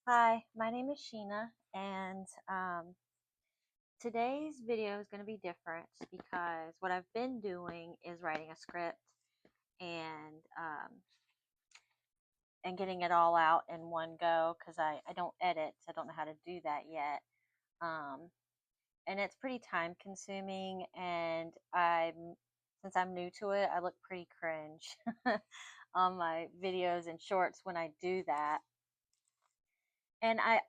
Hi, my name is Sheena, and today's video is going to be different because what I've been doing is writing a script and and getting it all out in one go because I don't edit, so I don't know how to do that yet. Um, and it's pretty time consuming, and since I'm new to it, I look pretty cringe on my videos and shorts when I do that. And I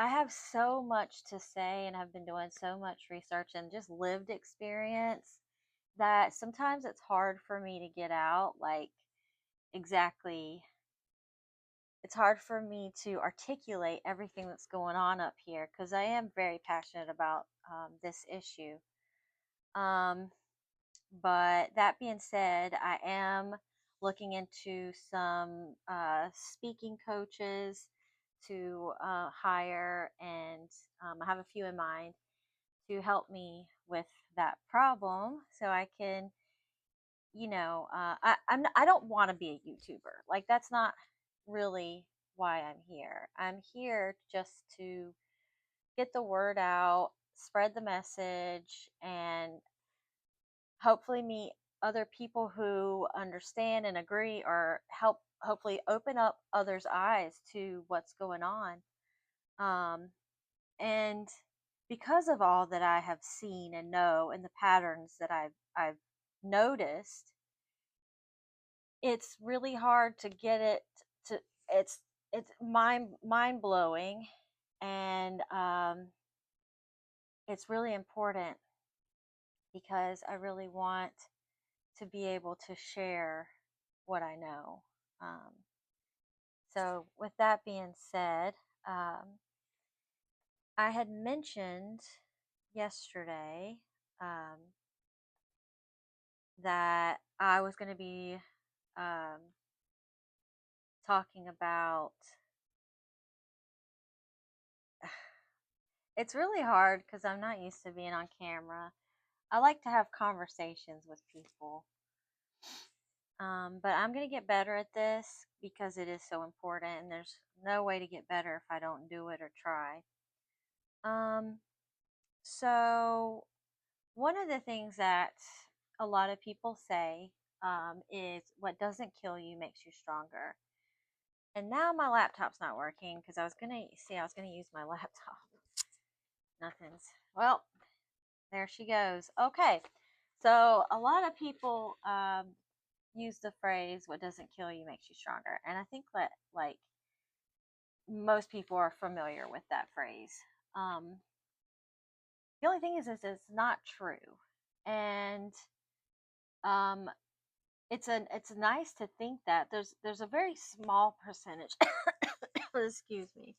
have so much to say and have been doing so much research and just lived experience that sometimes it's hard for me to get out like exactly. It's hard for me to articulate everything that's going on up here because I am very passionate about this issue. Um, but that being said, I am looking into some speaking coaches to hire, and I have a few in mind to help me with that problem so I can, I don't want to be a YouTuber. Like, that's not really why I'm here. I'm here just to get the word out, spread the message, and hopefully meet other people who understand and agree, or help hopefully open up others' eyes to what's going on. And because of all that I have seen and know, and the patterns that I've noticed, it's really hard to get it to it's it's mind blowing, and it's really important because I really want to be able to share what I know. Um, so, with that being said, I had mentioned yesterday um, that I was going to be um, talking about. It's really hard because I'm not used to being on camera. I like to have conversations with people. But I'm going to get better at this because it is so important, and there's no way to get better if I don't do it or try. Um, so, one of the things that a lot of people say is what doesn't kill you makes you stronger. And now my laptop's not working because I was gonna use my laptop. Nothing's, well, there she goes. Okay, so a lot of people use the phrase "what doesn't kill you makes you stronger," and I think that like most people are familiar with that phrase. Um, the only thing is it's not true, and um, it's nice to think that there's a very small percentage. Excuse me.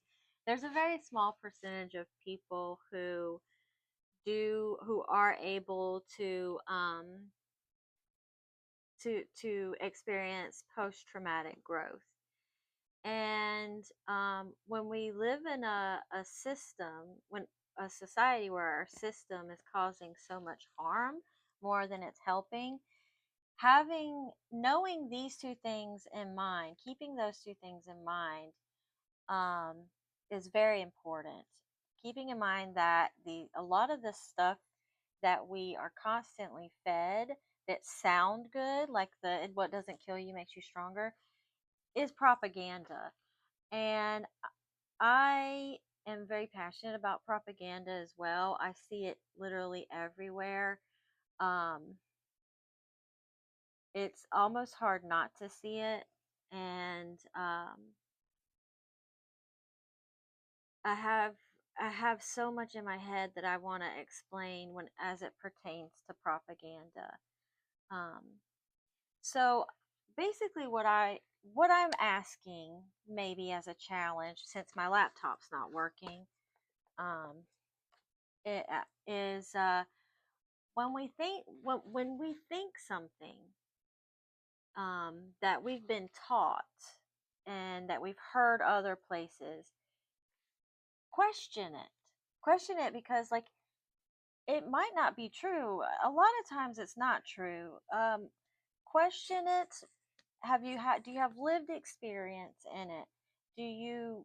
There's a very small percentage of people who are able to experience post traumatic growth. And when we live in a system, when a society where our system is causing so much harm more than it's helping, having knowing these two things in mind, keeping those two things in mind, um, is very important. Keeping in mind that the a lot of the stuff that we are constantly fed that sound good, like the "what doesn't kill you makes you stronger," is propaganda. And I am very passionate about propaganda as well. I see it literally everywhere. Um, it's almost hard not to see it. And I have I have so much in my head that I want to explain when as it pertains to propaganda. Um, so basically, what I'm asking, maybe as a challenge, since my laptop's not working, um, it is when we think something that we've been taught and that we've heard other places, question it. Question it because, like, it might not be true. A lot of times it's not true. Question it. Do you have lived experience in it? did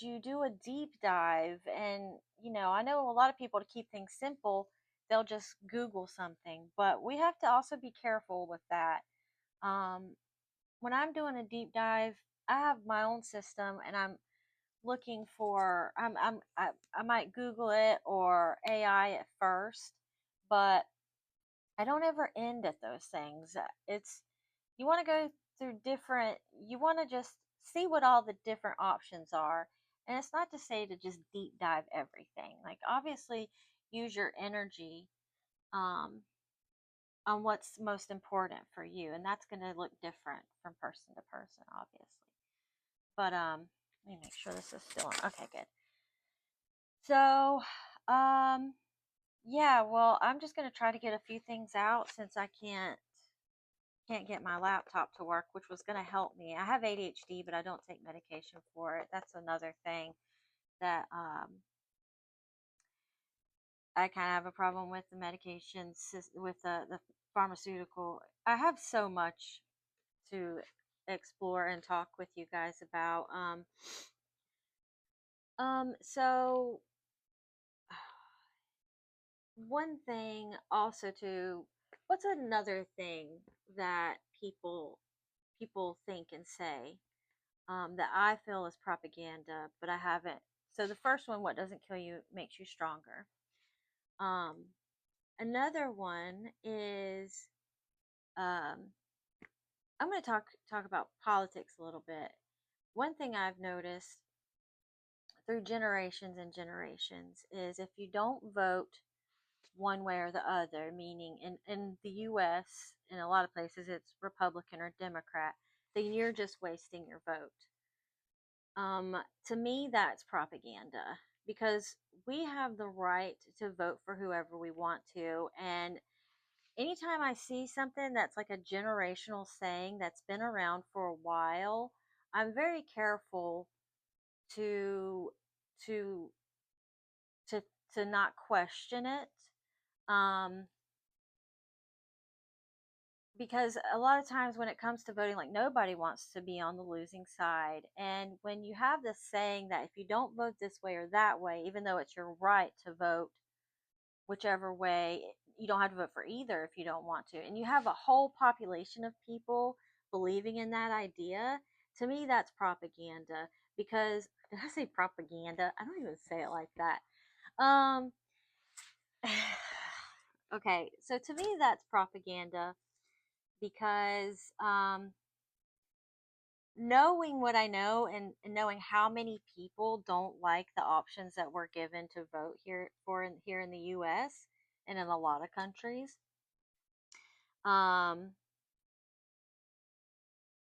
you do a deep dive? And I know a lot of people, to keep things simple, they'll just Google something, but we have to also be careful with that. Um, when I'm doing a deep dive, I have my own system, and I'm looking for I might Google it or AI at first, but I don't ever end at those things. It's You want to go through different, you want to just see what all the different options are. And it's not to say to just deep dive everything. Like, obviously, use your energy um, on what's most important for you. And that's going to look different from person to person, obviously. But let me make sure this is still on. Okay, good. So, yeah, well, I'm just going to try to get a few things out since I can't get my laptop to work, which was going to help me. I have ADHD, but I don't take medication for it. That's another thing that I kind of have a problem with, the medication, with the pharmaceutical. I have so much to explore and talk with you guys about. So one thing also to, what's another thing that people think and say, that I feel is propaganda, but I haven't. So the first one, what doesn't kill you makes you stronger. Um, Another one is, um, I'm going to talk about politics a little bit. One thing I've noticed through generations and generations is, if you don't vote one way or the other, meaning in the US, in a lot of places it's Republican or Democrat, then you're just wasting your vote. To me, that's propaganda, because we have the right to vote for whoever we want to. And anytime I see something that's like a generational saying that's been around for a while, I'm very careful to to to to not question it. Um, because a lot of times when it comes to voting, like, nobody wants to be on the losing side. And when you have this saying that if you don't vote this way or that way, even though it's your right to vote whichever way, you don't have to vote for either if you don't want to, and you have a whole population of people believing in that idea, to me that's propaganda. Because, did I say propaganda? I don't even say it like that. um okay, so to me that's propaganda, because knowing what I know, and knowing how many people don't like the options that we're given to vote here in the US and in a lot of countries, um,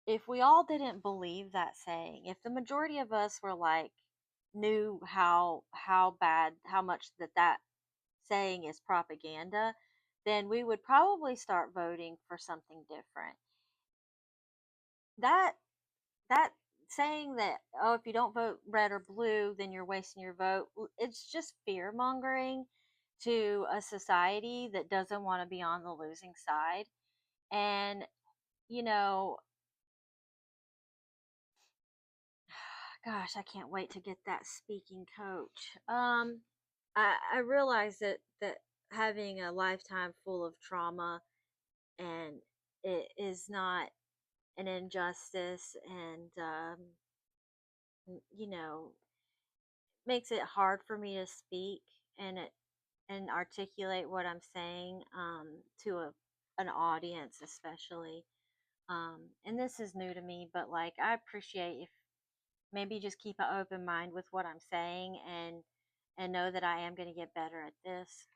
if we all didn't believe that saying, if the majority of us were like, knew how much that saying is propaganda, then we would probably start voting for something different. That that saying that, oh, if you don't vote red or blue, then you're wasting your vote, it's just fear mongering to a society that doesn't want to be on the losing side. And you know gosh, I can't wait to get that speaking coach. I realize that having a lifetime full of trauma, and it is not an injustice, and you know makes it hard for me to speak and articulate what I'm saying, to an audience, especially. And this is new to me, but like, I appreciate if maybe just keep an open mind with what I'm saying, and know that I am going to get better at this.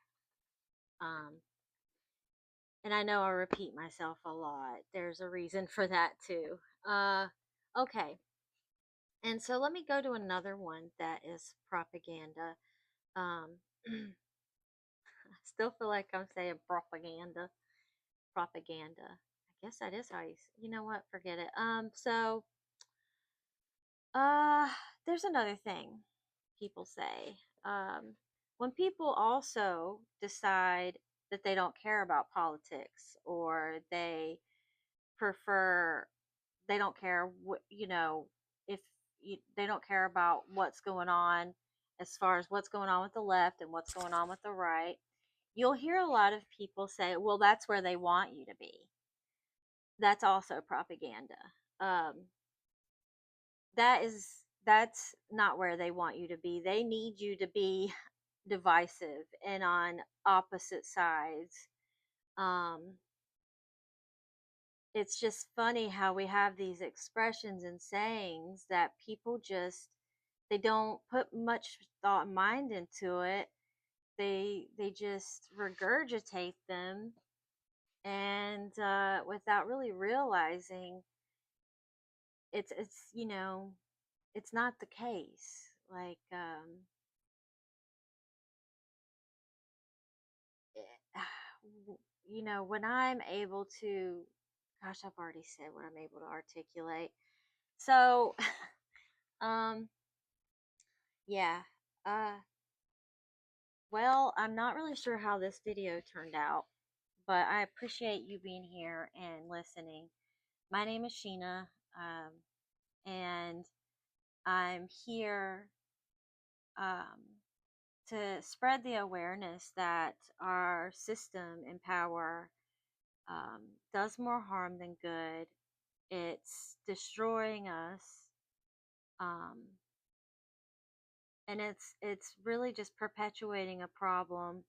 Um, and I know I repeat myself a lot. There's a reason for that too. Okay. And so let me go to another one that is propaganda. Um, I still feel like I'm saying propaganda. Propaganda. I guess that is how you know what? Forget it. Uh, there's another thing people say. When people also decide that they don't care about politics, or they prefer, they don't care what, if they don't care about what's going on as far as what's going on with the left and what's going on with the right. You'll hear a lot of people say, well, that's where they want you to be. That's also propaganda. Um, that's not where they want you to be. They need you to be divisive and on opposite sides. Um, it's just funny how we have these expressions and sayings that people just they don't put much thought and mind into it. They just regurgitate them, and without really realizing it's it's not the case. Like when I'm able to, gosh, I've already said what I'm able to articulate. So, um, yeah. Uh, well, I'm not really sure how this video turned out, but I appreciate you being here and listening. My name is Sheena, and I'm here um, to spread the awareness that our system in power does more harm than good. It's destroying us, um, and it's really just perpetuating a problem.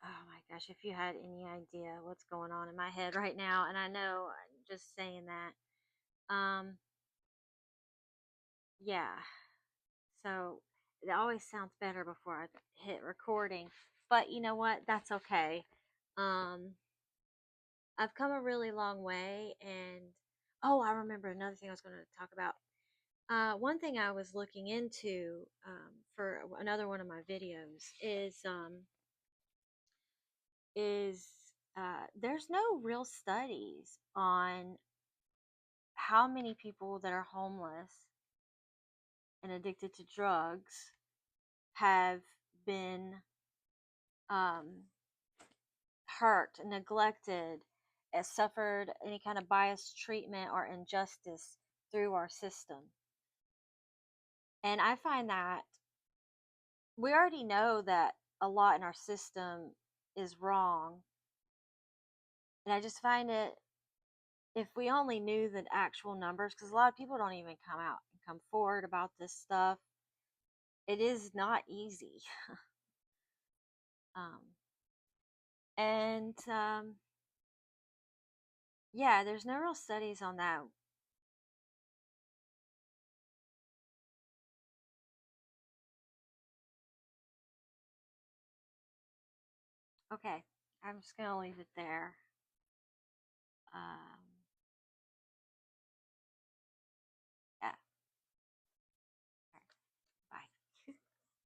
Oh my gosh, if you had any idea what's going on in my head right now, and I know I'm just saying that. Yeah. So it always sounds better before I hit recording, but you know what? That's okay. Um, I've come a really long way, and oh, I remember another thing I was going to talk about. One thing I was looking into for another one of my videos is there's no real studies on how many people that are homeless and addicted to drugs have been um, hurt, neglected, suffered any kind of biased treatment or injustice through our system. And I find that we already know that a lot in our system is wrong. And I just find it, if we only knew the actual numbers, because a lot of people don't even come out and come forward about this stuff, it is not easy. um, and yeah, there's no real studies on that. Okay, I'm just going to leave it there.